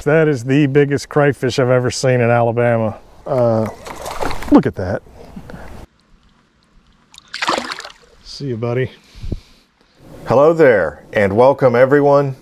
That is the biggest crayfish I've ever seen in Alabama. Look at that. See you, buddy. Hello there, and welcome everyone.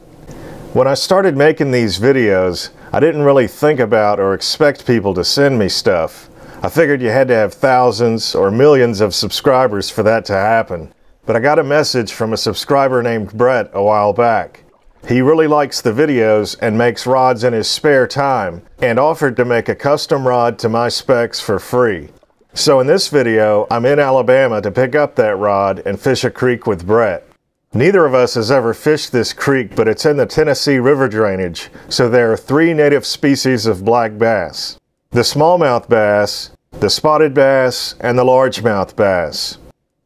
When I started making these videos, I didn't really think about or expect people to send me stuff. I figured you had to have thousands or millions of subscribers for that to happen. But I got a message from a subscriber named Brett a while back. He really likes the videos and makes rods in his spare time, and offered to make a custom rod to my specs for free. So in this video, I'm in Alabama to pick up that rod and fish a creek with Brett. Neither of us has ever fished this creek, but it's in the Tennessee River drainage, so there are 3 native species of black bass: the smallmouth bass, the spotted bass, and the largemouth bass.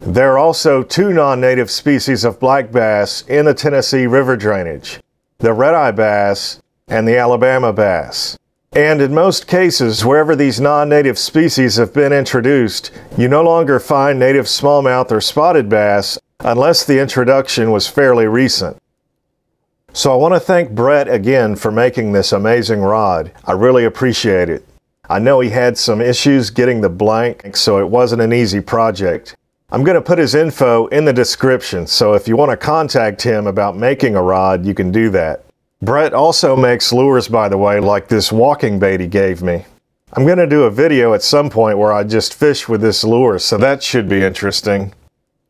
There are also 2 non-native species of black bass in the Tennessee River drainage: the red-eye bass and the Alabama bass. And in most cases, wherever these non-native species have been introduced, you no longer find native smallmouth or spotted bass unless the introduction was fairly recent. So I want to thank Brett again for making this amazing rod. I really appreciate it. I know he had some issues getting the blank, so it wasn't an easy project. I'm going to put his info in the description, so if you want to contact him about making a rod, you can do that. Brett also makes lures, by the way, like this walking bait he gave me. I'm going to do a video at some point where I just fish with this lure, so that should be interesting.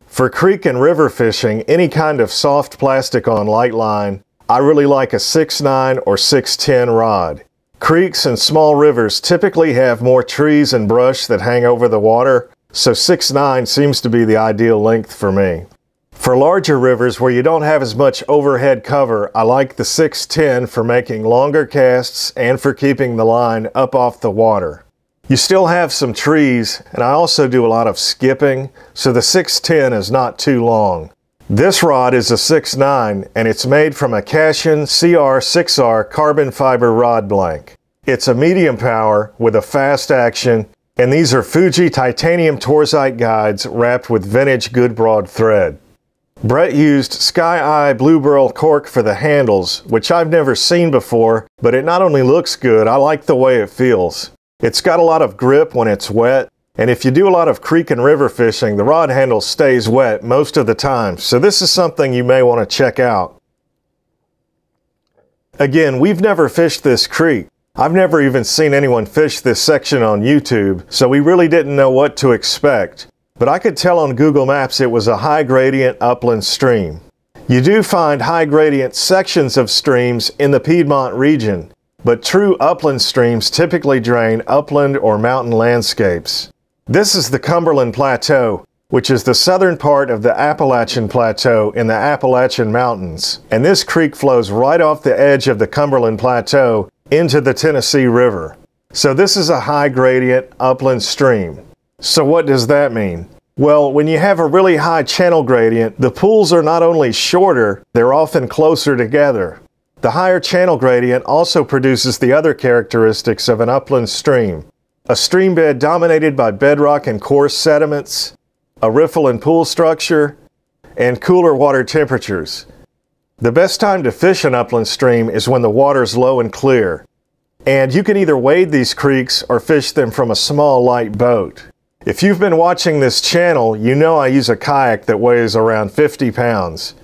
For creek and river fishing, any kind of soft plastic on light line, I really like a 6'9" or 6'10" rod. Creeks and small rivers typically have more trees and brush that hang over the water, so 6'9" seems to be the ideal length for me. For larger rivers where you don't have as much overhead cover, I like the 6'10" for making longer casts and for keeping the line up off the water. You still have some trees, and I also do a lot of skipping, so the 6'10" is not too long. This rod is a 6'9", and it's made from a Cashion CR6R carbon fiber rod blank. It's a medium power with a fast action, and these are Fuji titanium torzite guides wrapped with vintage good broad thread. Brett used Sky Eye Blue Burl cork for the handles, which I've never seen before, but it not only looks good, I like the way it feels. It's got a lot of grip when it's wet, and if you do a lot of creek and river fishing, the rod handle stays wet most of the time, so this is something you may want to check out. Again, we've never fished this creek. I've never even seen anyone fish this section on YouTube, so we really didn't know what to expect. But I could tell on Google Maps it was a high gradient upland stream. You do find high gradient sections of streams in the Piedmont region, but true upland streams typically drain upland or mountain landscapes. This is the Cumberland Plateau, which is the southern part of the Appalachian Plateau in the Appalachian Mountains, and this creek flows right off the edge of the Cumberland Plateau into the Tennessee River. So this is a high gradient upland stream. So what does that mean? Well, when you have a really high channel gradient, the pools are not only shorter, they're often closer together. The higher channel gradient also produces the other characteristics of an upland stream: a stream bed dominated by bedrock and coarse sediments, a riffle and pool structure, and cooler water temperatures. The best time to fish an upland stream is when the water's low and clear. And you can either wade these creeks or fish them from a small light boat. If you've been watching this channel, you know I use a kayak that weighs around 50 pounds.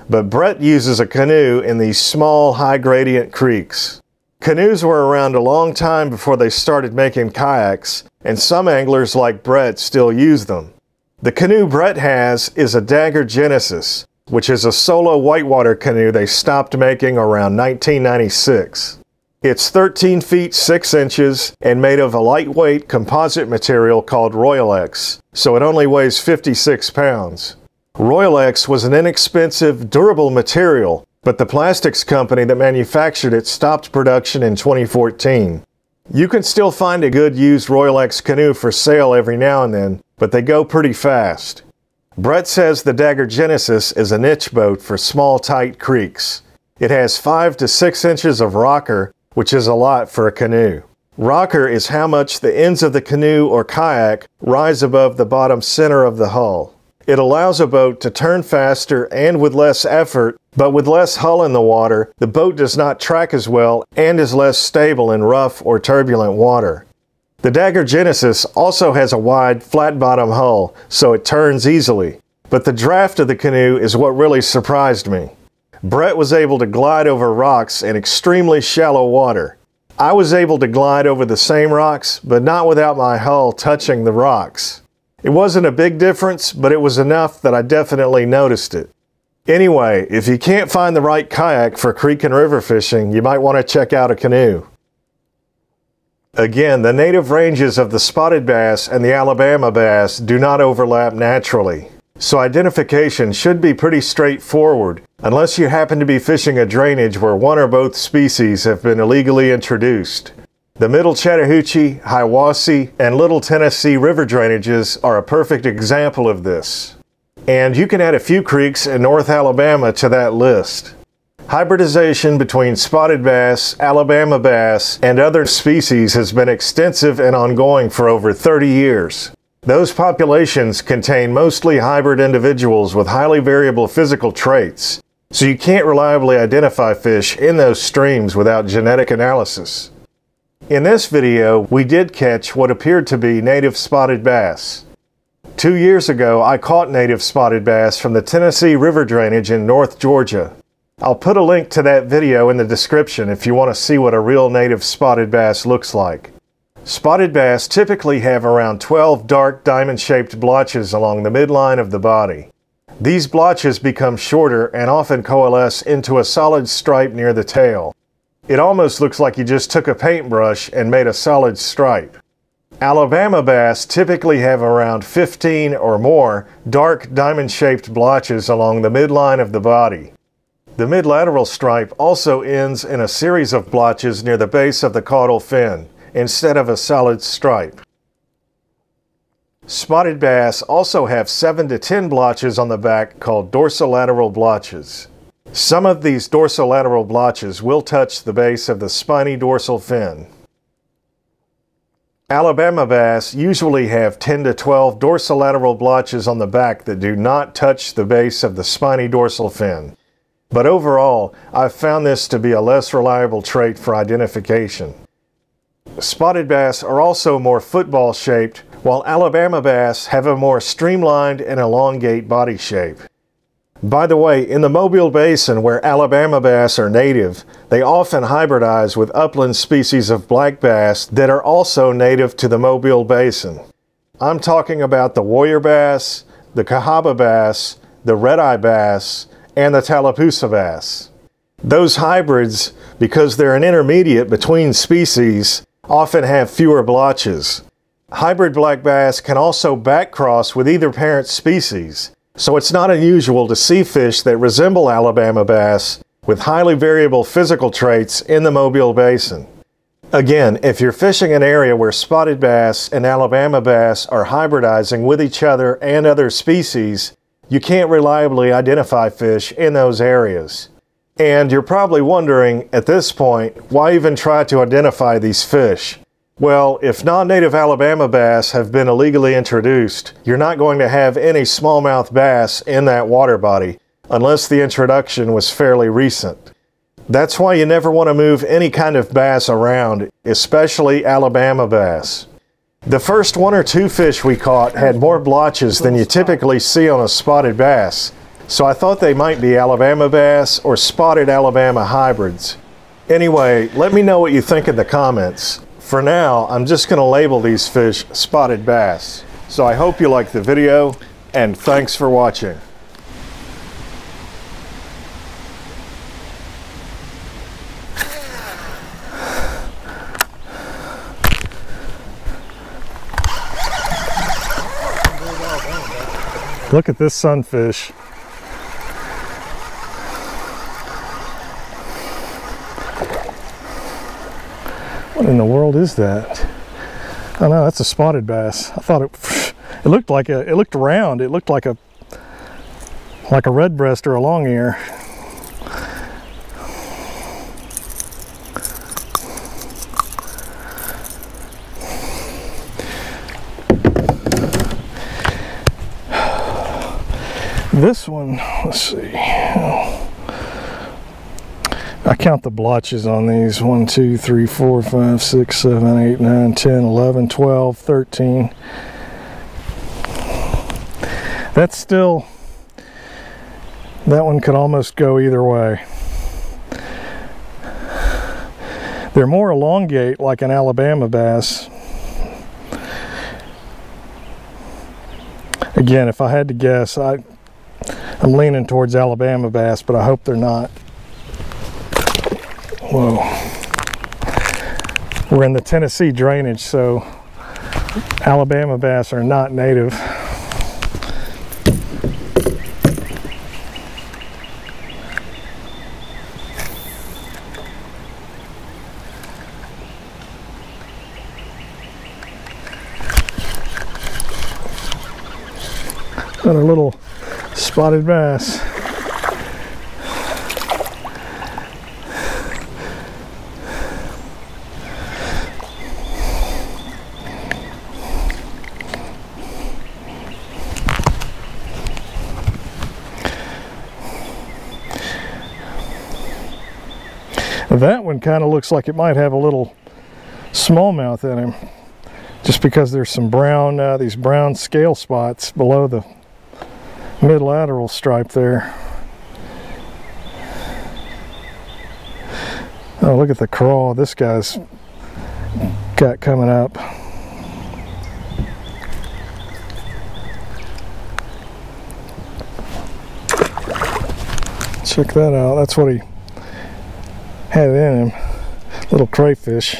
But Brett uses a canoe in these small, high gradient creeks. Canoes were around a long time before they started making kayaks, and some anglers like Brett still use them. The canoe Brett has is a Dagger Genesis, which is a solo whitewater canoe they stopped making around 1996. It's 13 feet 6 inches and made of a lightweight composite material called Royalex, so it only weighs 56 pounds. Royalex was an inexpensive, durable material, but the plastics company that manufactured it stopped production in 2014. You can still find a good used Royalex canoe for sale every now and then, but they go pretty fast. Brett says the Dagger Genesis is a niche boat for small, tight creeks. It has 5 to 6 inches of rocker, which is a lot for a canoe. Rocker is how much the ends of the canoe or kayak rise above the bottom center of the hull. It allows a boat to turn faster and with less effort, but with less hull in the water, the boat does not track as well and is less stable in rough or turbulent water. The Dagger Genesis also has a wide, flat-bottom hull, so it turns easily. But the draft of the canoe is what really surprised me. Brett was able to glide over rocks in extremely shallow water. I was able to glide over the same rocks, but not without my hull touching the rocks. It wasn't a big difference, but it was enough that I definitely noticed it. Anyway, if you can't find the right kayak for creek and river fishing, you might want to check out a canoe. Again, the native ranges of the spotted bass and the Alabama bass do not overlap naturally, so identification should be pretty straightforward, unless you happen to be fishing a drainage where one or both species have been illegally introduced. The Middle Chattahoochee, Hiwassee, and Little Tennessee river drainages are a perfect example of this. And you can add a few creeks in North Alabama to that list. Hybridization between spotted bass, Alabama bass, and other species has been extensive and ongoing for over 30 years. Those populations contain mostly hybrid individuals with highly variable physical traits, so you can't reliably identify fish in those streams without genetic analysis. In this video, we did catch what appeared to be native spotted bass. 2 years ago, I caught native spotted bass from the Tennessee River drainage in North Georgia. I'll put a link to that video in the description if you want to see what a real native spotted bass looks like. Spotted bass typically have around 12 dark diamond-shaped blotches along the midline of the body. These blotches become shorter and often coalesce into a solid stripe near the tail. It almost looks like you just took a paintbrush and made a solid stripe. Alabama bass typically have around 15 or more dark diamond-shaped blotches along the midline of the body. The midlateral stripe also ends in a series of blotches near the base of the caudal fin, instead of a solid stripe. Spotted bass also have 7 to 10 blotches on the back called dorsolateral blotches. Some of these dorsolateral blotches will touch the base of the spiny dorsal fin. Alabama bass usually have 10 to 12 dorsolateral blotches on the back that do not touch the base of the spiny dorsal fin. But overall, I've found this to be a less reliable trait for identification. Spotted bass are also more football-shaped, while Alabama bass have a more streamlined and elongate body shape. By the way, in the Mobile Basin where Alabama bass are native, they often hybridize with upland species of black bass that are also native to the Mobile Basin. I'm talking about the warrior bass, the Cahaba bass, the red-eye bass, and the Tallapoosa bass. Those hybrids, because they're an intermediate between species, often have fewer blotches. Hybrid black bass can also backcross with either parent species, so it's not unusual to see fish that resemble Alabama bass with highly variable physical traits in the Mobile Basin. Again, if you're fishing an area where spotted bass and Alabama bass are hybridizing with each other and other species, you can't reliably identify fish in those areas. And you're probably wondering, at this point, why even try to identify these fish? Well, if non-native Alabama bass have been illegally introduced, you're not going to have any smallmouth bass in that water body, unless the introduction was fairly recent. That's why you never want to move any kind of bass around, especially Alabama bass. The first 1 or 2 fish we caught had more blotches than you typically see on a spotted bass, so I thought they might be Alabama bass or spotted Alabama hybrids. Anyway, let me know what you think in the comments. For now, I'm just going to label these fish spotted bass. So I hope you liked the video, and thanks for watching. Look at this sunfish. What in the world is that? Oh no, that's a spotted bass. I thought it looked like it looked round. It looked like a redbreast or a long ear. This one, let's see. I count the blotches on these. 1, 2, 3, 4, 5, 6, 7, 8, 9, 10, 11, 12, 13. That's still, that one could almost go either way. They're more elongate like an Alabama bass. Again, if I had to guess, I'm leaning towards Alabama bass, but I hope they're not. Whoa. We're in the Tennessee drainage, so Alabama bass are not native. Got a little spotted bass. That one kind of looks like it might have a little smallmouth in him, just because there's some brown, these brown scale spots below the mid-lateral stripe there. Oh, look at the crawl this guy's got coming up. Check that out. That's what he had in him. Little crayfish.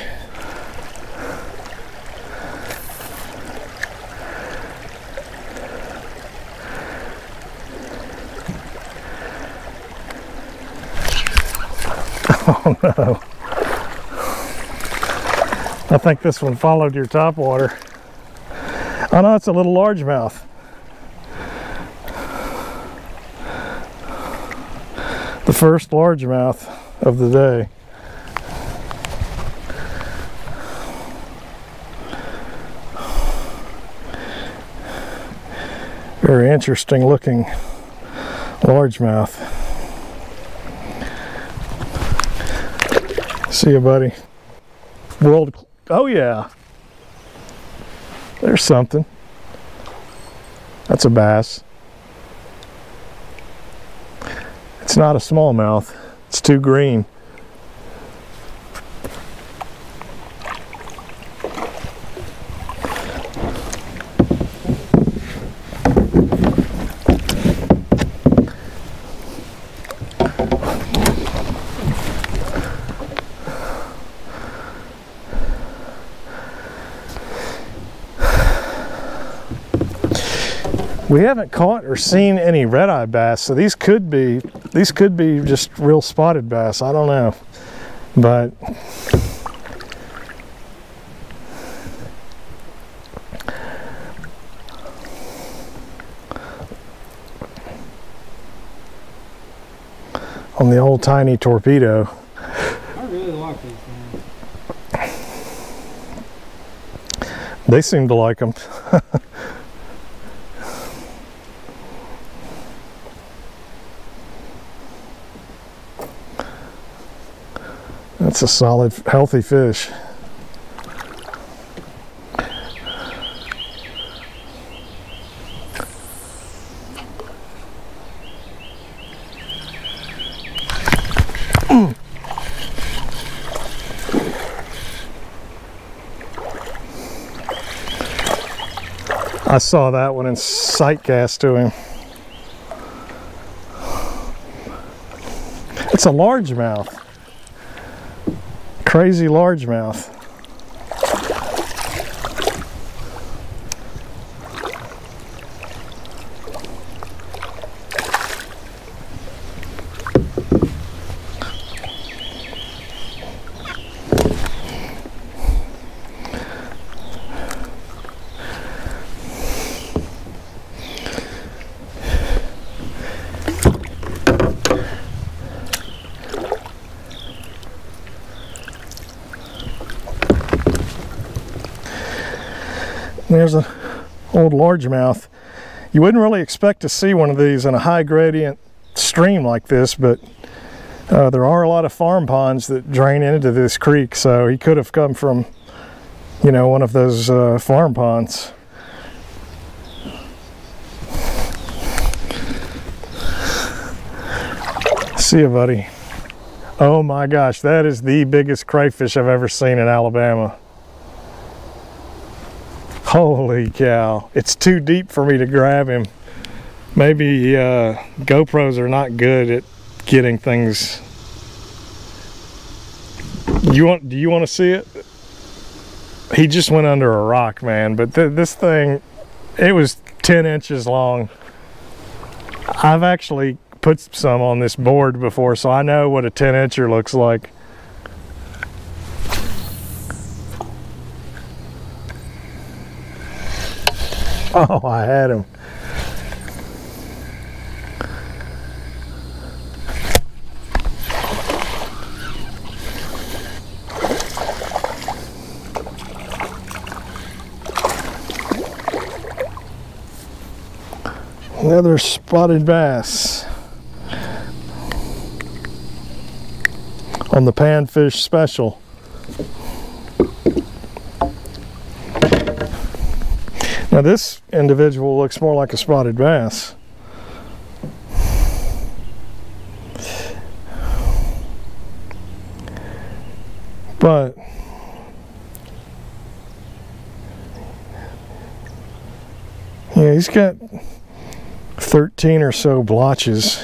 Oh no. I think this one followed your topwater. Oh no, it's a little largemouth. The first largemouth of the day. Very interesting looking largemouth. See you, buddy. Oh yeah. There's something. That's a bass. It's not a smallmouth. It's too green. We haven't caught or seen any red-eye bass, so these could be just real spotted bass. I don't know, but on the old tiny torpedo. I really like these things. They seem to like them. That's a solid, healthy fish. I saw that one and sight cast to him. It's a largemouth. Crazy largemouth. There's an old largemouth. You wouldn't really expect to see one of these in a high gradient stream like this, but there are a lot of farm ponds that drain into this creek, so he could have come from, you know, one of those farm ponds. See you, buddy. Oh my gosh, that is the biggest crayfish I've ever seen in Alabama. Holy cow. It's too deep for me to grab him. Maybe GoPros are not good at getting things. Do you want to see it? He just went under a rock, man, but this thing, it was 10 inches long. I've actually put some on this board before, so I know what a 10-incher looks like. Oh, I had him. Another spotted bass on the panfish special. Now this individual looks more like a spotted bass. But yeah, he's got 13 or so blotches,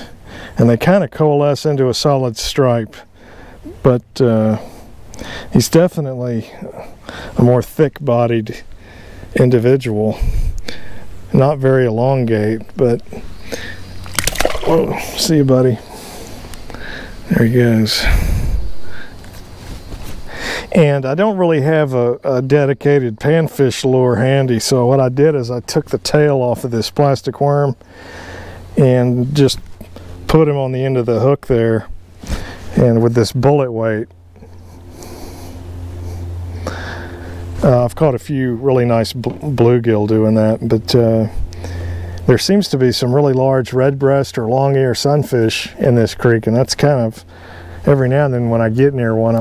and they kind of coalesce into a solid stripe, but he's definitely a more thick-bodied individual, not very elongate, but whoa, see you, buddy. There he goes. And I don't really have a dedicated panfish lure handy, so what I did is I took the tail off of this plastic worm and just put him on the end of the hook there, and with this bullet weight. I've caught a few really nice bluegill doing that, but there seems to be some really large redbreast or long ear sunfish in this creek, and that's kind of, every now and then when I get near one,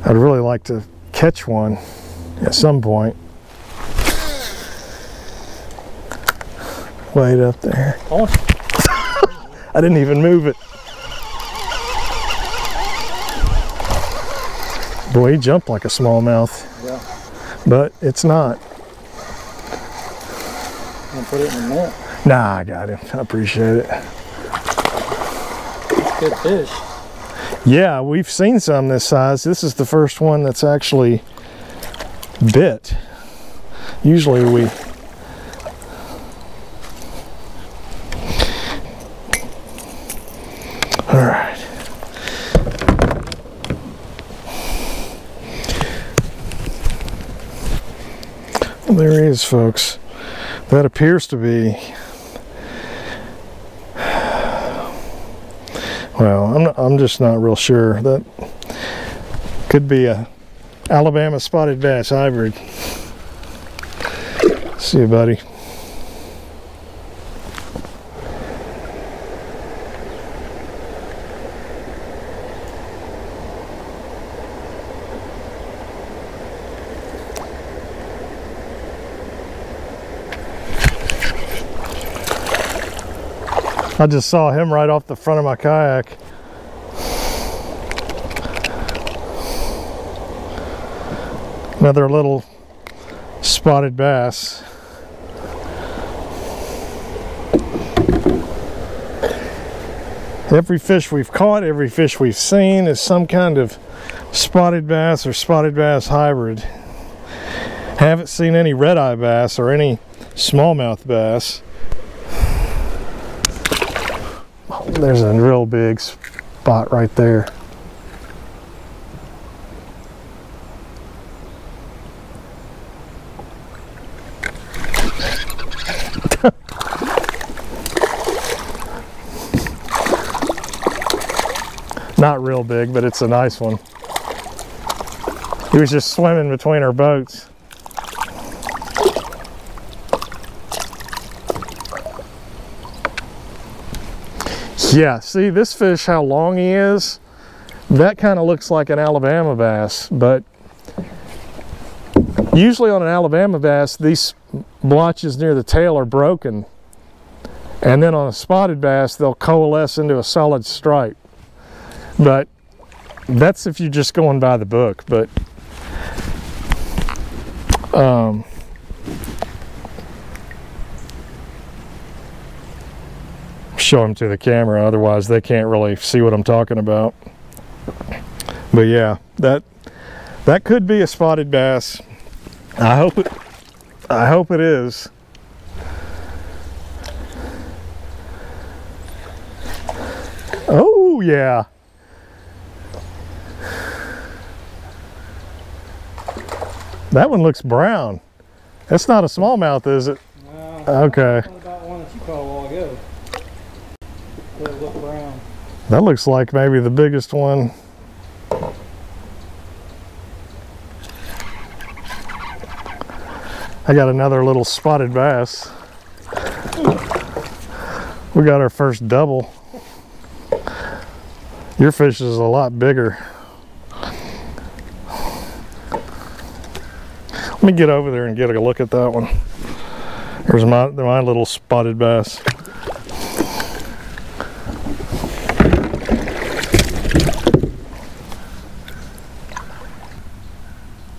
I'd really like to catch one at some point. Wait up there. Oh. I didn't even move it. Boy, he jumped like a smallmouth. Yeah. But it's not. I'll put it in the net. Nah, I got him. I appreciate it. Good fish. Yeah, we've seen some this size. This is the first one that's actually bit. Usually we... All right. Well, there he is, folks. That appears to be... Well, I'm just not real sure. That could be a Alabama spotted bass hybrid. See you, buddy. I just saw him right off the front of my kayak. Another little spotted bass. Every fish we've caught, every fish we've seen is some kind of spotted bass or spotted bass hybrid. Haven't seen any red-eye bass or any smallmouth bass. There's a real big spot right there. Not real big, but it's a nice one. He was just swimming between our boats. Yeah, see this fish, how long he is? That kind of looks like an Alabama bass, but usually on an Alabama bass, these blotches near the tail are broken. And then on a spotted bass, they'll coalesce into a solid stripe. But that's if you're just going by the book. But show them to the camera, otherwise they can't really see what I'm talking about. But yeah, that could be a spotted bass. I hope it is. Oh yeah. That one looks brown. That's not a smallmouth, is it? No. Okay. What about one that you caught a while ago? It looked brown. That looks like maybe the biggest one. I got another little spotted bass. We got our first double. Your fish is a lot bigger. Let me get over there and get a look at that one. There's my little spotted bass.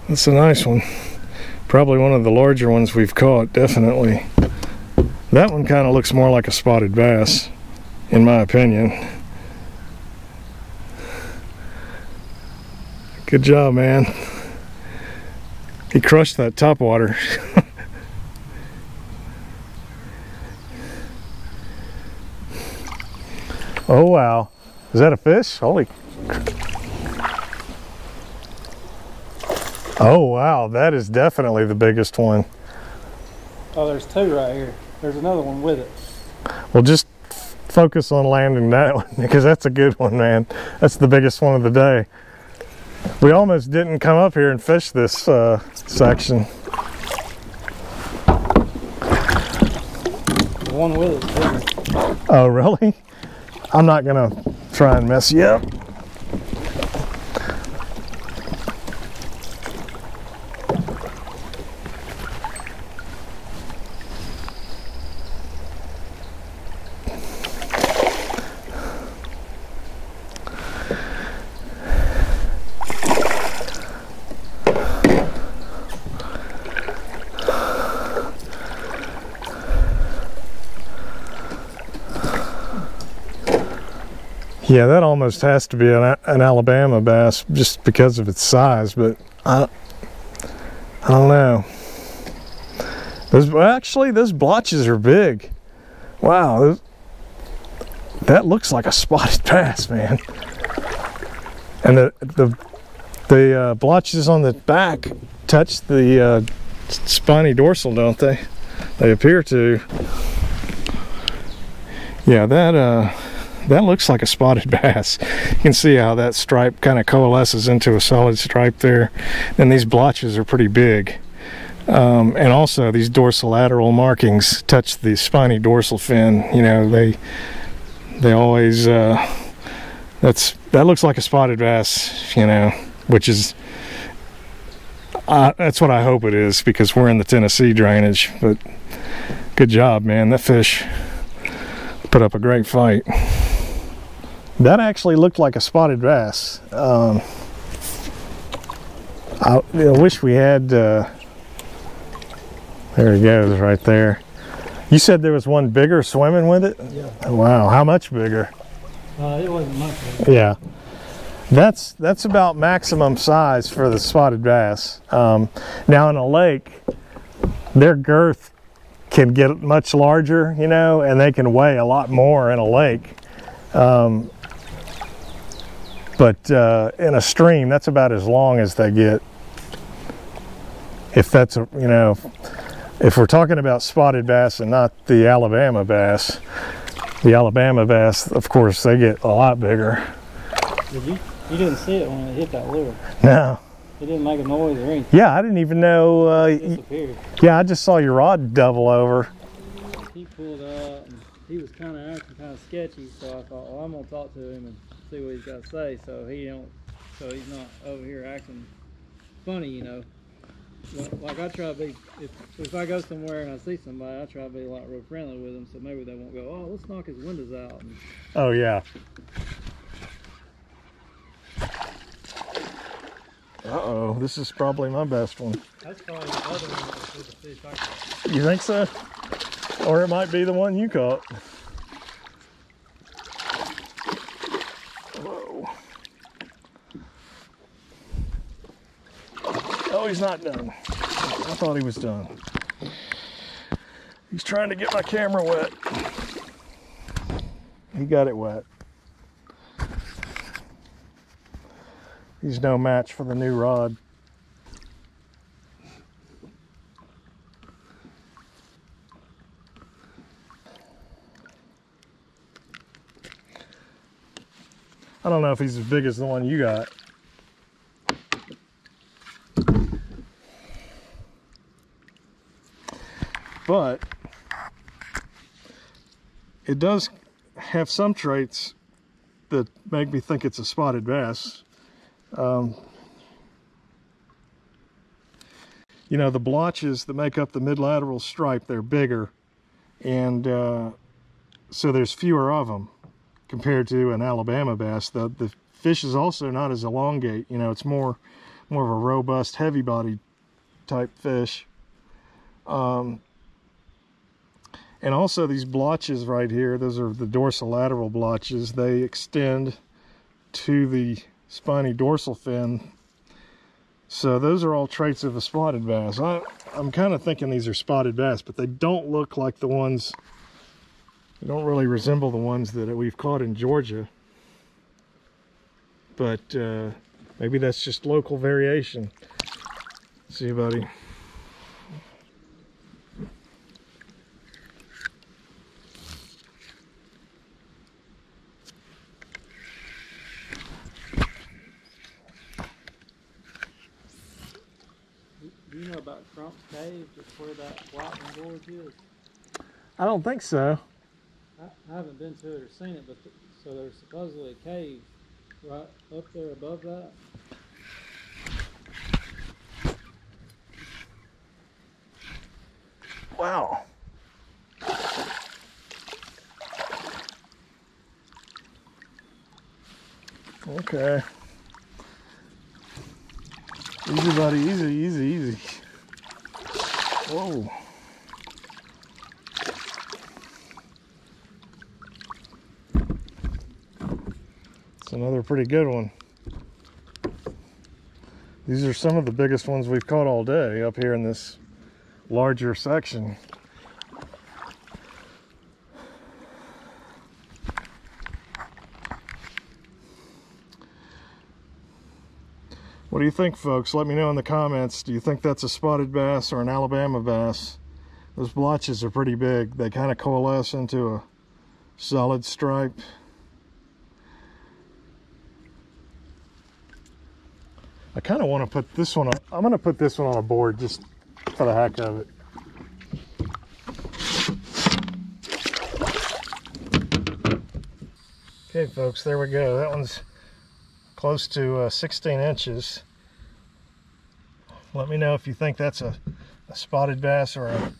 That's a nice one. Probably one of the larger ones we've caught, definitely. That one kind of looks more like a spotted bass, in my opinion. Good job, man. He crushed that topwater. Oh wow. Is that a fish? Holy. Oh wow, that is definitely the biggest one. Oh, there's two right here. There's another one with it. Well, just focus on landing that one because that's a good one, man. That's the biggest one of the day. We almost didn't come up here and fish this section. The one with it. Oh, really? I'm not gonna try and mess you up. Yeah, that almost has to be an Alabama bass just because of its size, but I don't know. Actually, those blotches are big. Wow, that looks like a spotted bass, man. And the blotches on the back touch the spiny dorsal, don't they? They appear to. Yeah, that looks like a spotted bass. You can see how that stripe kind of coalesces into a solid stripe there. And these blotches are pretty big. And also these dorsolateral markings touch the spiny dorsal fin. You know, they always, that looks like a spotted bass, you know, which is, that's what I hope it is because we're in the Tennessee drainage. But good job, man. That fish put up a great fight. That actually looked like a spotted bass. I wish we had, there he goes right there. You said there was one bigger swimming with it? Yeah. Wow, how much bigger? It wasn't much bigger. Yeah. That's about maximum size for the spotted bass. Now in a lake, their girth can get much larger, you know, and they can weigh a lot more in a lake. But in a stream, that's about as long as they get. If that's, you know, if we're talking about spotted bass and not the Alabama bass, of course, they get a lot bigger. Did you? You didn't see it when it hit that lure. No. It didn't make a noise or anything. Yeah, I didn't even know. It disappeared. Yeah, I just saw your rod double over. He pulled up. he was kind of acting kind of sketchy. So I thought, well, I'm gonna talk to him and see what he's got to say, so he's not over here acting funny, you know. Like I try to be, if I go somewhere and I see somebody, I try to be like real friendly with them, so maybe they won't go, oh, let's knock his windows out. And, oh yeah. Uh-oh, this is probably my best one. that's probably the other one that's the fish I caught. You think so? Or it might be the one you caught. Whoa. Oh, he's not done. I thought he was done. He's trying to get my camera wet. He got it wet. He's no match for the new rod. I don't know if he's as big as the one you got. But it does have some traits that make me think it's a spotted bass. You know, the blotches that make up the mid-lateral stripe, they're bigger, and so there's fewer of them compared to an Alabama bass. The fish is also not as elongate. You know, it's more of a robust, heavy-bodied type fish. And also these blotches right here, those are the dorsolateral blotches. They extend to the spiny dorsal fin. So those are all traits of a spotted bass. I'm kind of thinking these are spotted bass, but they don't look like the ones, they don't really resemble the ones that we've caught in Georgia. But maybe that's just local variation. See, buddy. Do you know about Crump's Cave, just where that Whiteman Gorge is? I don't think so. I haven't been to it or seen it, but so there's supposedly a cave right up there above that. Wow. Okay. Easy, buddy. Easy, easy, easy. Whoa. It's another pretty good one. These are some of the biggest ones we've caught all day up here in this larger section. What do you think, folks? Let me know in the comments. Do you think that's a spotted bass or an Alabama bass? Those blotches are pretty big. They kind of coalesce into a solid stripe. I kind of want to put this one on. I'm going to put this one on a board just for the heck of it. Okay, folks, there we go. That one's close to 16 inches. Let me know if you think that's a spotted bass or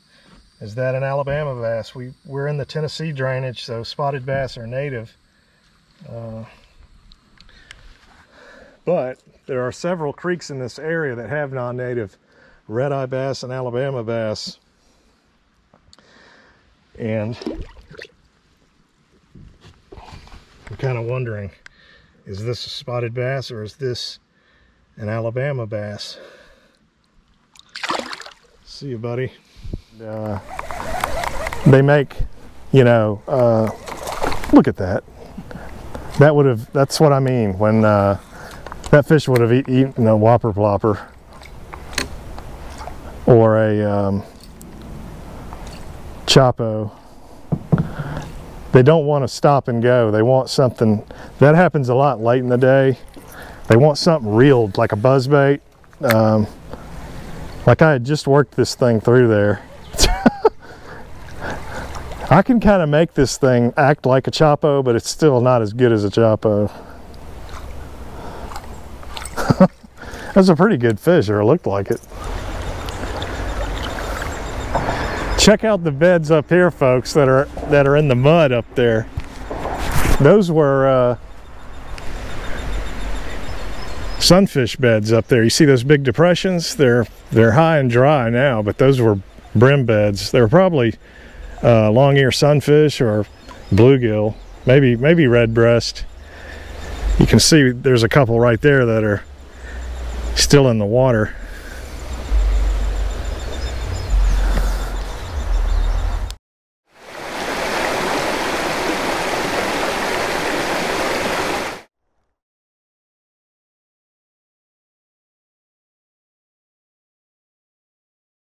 is that an Alabama bass. We're in the Tennessee drainage, so spotted bass are native. But there are several creeks in this area that have non-native red-eye bass and Alabama bass. And I'm kind of wondering, is this a spotted bass or is this an Alabama bass? See you, buddy. They make, you know, look at that. That's what I mean when that fish would have eaten a whopper plopper or a Chapo. They don't want to stop and go. They want something. That happens a lot late in the day. They want something reeled, like a buzzbait. Like I had just worked this thing through there. I can kind of make this thing act like a Chapo, but it's still not as good as a Chapo. That's a pretty good fish, or it looked like it. Check out the beds up here, folks, that are in the mud up there. Those were sunfish beds up there. You see those big depressions? They're high and dry now, but those were brim beds. They were probably long ear sunfish or bluegill, maybe red breast. You can see there's a couple right there that are still in the water.